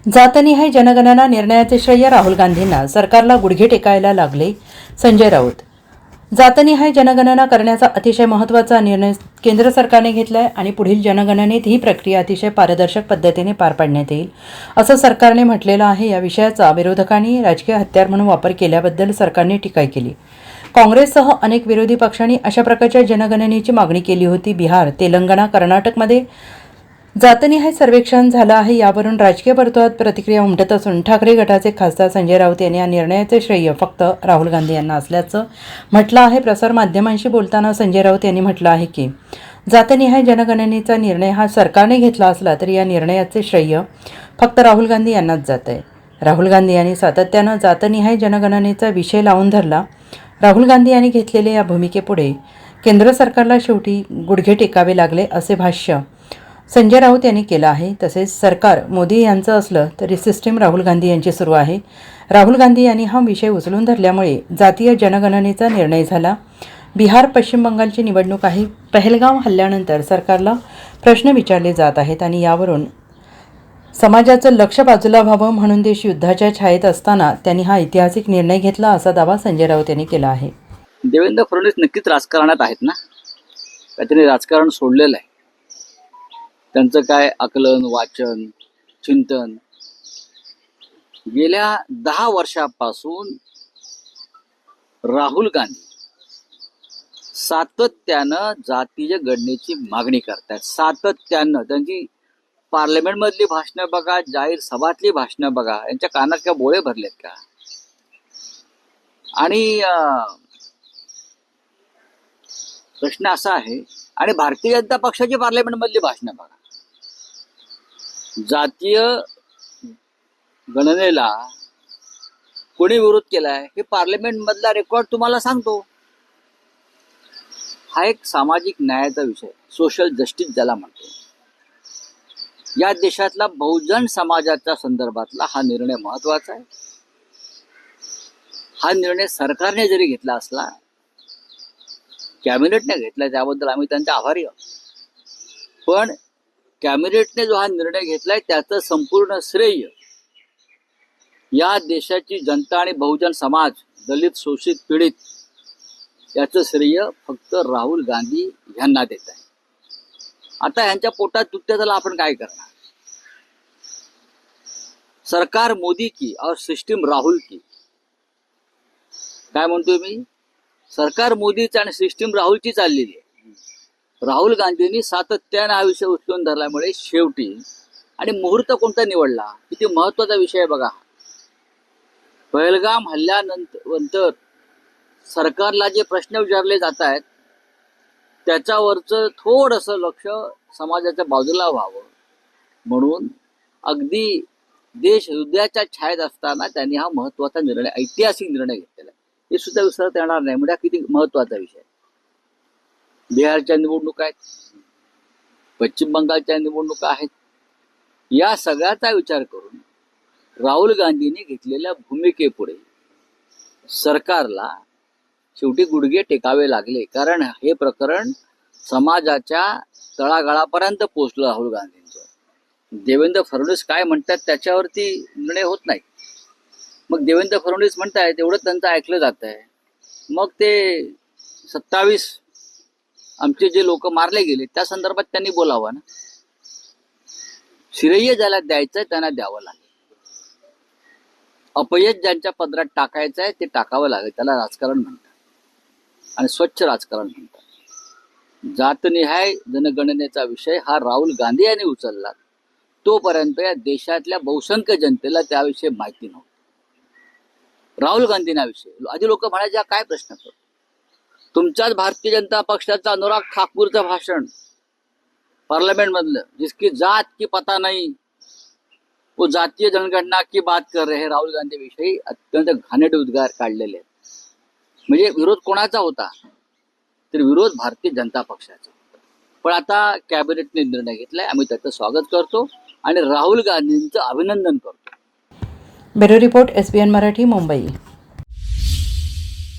जातनिहाय जनगणना निर्णयाचे श्रेय राहुल गांधींना, सरकारला गुडघे टेकायला लागले. संजय राऊत. जातनिहाय जनगणना करण्याचा अतिशय महत्त्वाचा निर्णय केंद्र सरकारने घेतलाय आणि पुढील जनगणनेत ही प्रक्रिया अतिशय पारदर्शक पद्धतीने पार पाडण्यात येईल, असं सरकारने म्हटलेलं आहे. या विषयाचा विरोधकांनी राजकीय हत्यार म्हणून वापर केल्याबद्दल सरकारने टीका केली. काँग्रेससह अनेक विरोधी पक्षांनी अशा प्रकारच्या जनगणनेची मागणी केली होती. बिहार, तेलंगणा, कर्नाटकमध्ये जातनिहाय सर्वेक्षण झालं आहे. यावरून राजकीय वर्तुळात प्रतिक्रिया उमटत असून ठाकरे गटाचे खासदार संजय राऊत यांनी या निर्णयाचे श्रेय फक्त राहुल गांधी यांना असल्याचं म्हटलं आहे. प्रसारमाध्यमांशी बोलताना संजय राऊत यांनी म्हटलं आहे की जातनिहाय जनगणनेचा निर्णय हा सरकारने घेतला असला तरी या निर्णयाचे श्रेय फक्त राहुल गांधी यांनाच जात आहे. राहुल गांधी यांनी सातत्यानं जातनिहाय जनगणनेचा विषय लावून धरला. राहुल गांधी यांनी घेतलेल्या या भूमिकेपुढे केंद्र सरकारला शेवटी गुडघे टेकावे लागले, असे भाष्य संजय राऊत यांनी केलं आहे. तसेच सरकार मोदी यांचं असलं तरी सिस्टीम राहुल गांधी यांची सुरू आहे. राहुल गांधी यांनी हा विषय उचलून धरल्यामुळे जातीय जनगणनेचा निर्णय झाला. बिहार, पश्चिम बंगालची निवडणूक आहे. पहलगाम हल्ल्यानंतर सरकारला प्रश्न विचारले जात आहेत आणि यावरून समाजाचं लक्ष बाजूला व्हावं म्हणून देश युद्धाच्या छायेत असताना त्यांनी हा ऐतिहासिक निर्णय घेतला, असा दावा संजय राऊत यांनी केला आहे. देवेंद्र फडणवीस नक्कीच राजकारणात आहेत ना, त्यांनी राजकारण सोडलेलं आहे. त्यांचं काय आकलन, वाचन, चिंतन गेल्या 10 वर्षापासून राहुल गांधी सातत्यानं जातीय गणनेची मागणी करतात. सातत्यानं त्यांची पार्लमेंट मधली भाषणं बघा, जाहीर सभातली भाषणं बघा, यांच्या कानात काय बोळे भरलेत का? आणि प्रश्न असा आहे, आणि भारतीय जनता पक्षाची पार्लमेंट मधली भाषणं बघा. जातीय गणनेला कोणी विरोध केलाय हे पार्लमेंट मधला रेकॉर्ड तुम्हाला सांगतो. हा एक सामाजिक न्यायाचा विषय, सोशल जस्टिस ज्याला म्हणतो. या देशातला बहुजन समाजाच्या संदर्भातला हा निर्णय महत्वाचा आहे. हा निर्णय सरकारने जरी घेतला असला, कॅबिनेटने घेतला, त्याबद्दल आम्ही त्यांचे आभारी आहोत. पण कॅबिनेटने जो हा निर्णय घेतलाय त्याचं संपूर्ण श्रेय या देशाची जनता आणि बहुजन समाज, दलित, शोषित, पीडित याचं श्रेय फक्त राहुल गांधी यांना देत आहे. आता यांच्या पोटात दुखते, त्याला आपण काय करणार? सरकार मोदी की और सिस्टीम राहुल की. काय म्हणतोय मी? सरकार मोदीची आणि सिस्टीम राहुलची चाललेली आहे. राहुल गांधींनी सातत्याने हा विषय उचलून धरल्यामुळे शेवटी, आणि मुहूर्त कोणता निवडला, किती महत्वाचा विषय आहे बघा. पहलगाम हल्ल्यानंतर सरकारला जे प्रश्न विचारले जात आहेत त्याच्यावरचं थोडंसं लक्ष समाजाच्या बाजूला व्हावं म्हणून अगदी देश युद्धाच्या छायेत असताना त्यांनी हा महत्वाचा निर्णय, ऐतिहासिक निर्णय घेतलेला आहे. हे सुद्धा विसरता येणार नाही. म्हणजे किती महत्वाचा विषय. बिहारच्या निवडणुका आहेत, पश्चिम बंगालच्या निवडणुका आहेत. या सगळ्याचा विचार करून राहुल गांधींनी घेतलेल्या भूमिकेपुढे सरकारला शेवटी गुडघे टेकावे लागले. कारण हे प्रकरण समाजाच्या तळागाळापर्यंत पोहोचलं. राहुल गांधींचं, देवेंद्र फडणवीस काय म्हणतात त्याच्यावरती निर्णय होत नाही. मग देवेंद्र फडणवीस म्हणतायत एवढं त्यांचं ऐकलं जात आहे. मग ते 27 आमचे जे लोक मारले गेले त्या संदर्भात त्यांनी बोलावं ना. श्रेय ज्याला द्यायचंय त्यांना द्यावं लागेल. अपयश ज्यांच्या पदरात टाकायचं आहे ते टाकावं लागेल. त्याला राजकारण म्हणतात आणि स्वच्छ राजकारण म्हणतात. जातनिहाय जनगणनेचा विषय हा राहुल गांधी यांनी उचलला. तोपर्यंत या देशातल्या बहुसंख्य जनतेला त्याविषयी माहिती नव्हती. राहुल गांधींविषयी आधी लोक म्हणायचे काय प्रश्न करतो. तुमच्याच भारतीय जनता पक्षाचा अनुराग ठाकूरचं भाषण पार्लियामेंट मधलं, जिसकी जात की पता नहीं वो जातीय जनगणना की बात कर रहे, राहुल गांधी विषयी अत्यंत घाणेरडे उद्गार काढलेले आहेत. म्हणजे विरोध कोणाचा होता? तर विरोध भारतीय जनता पक्षाचा. पण आता कॅबिनेटने निर्णय घेतलाय, आम्ही त्याचं स्वागत करतो आणि राहुल गांधींचं अभिनंदन करतो. Bureau report, SBN Marathi, Mumbai.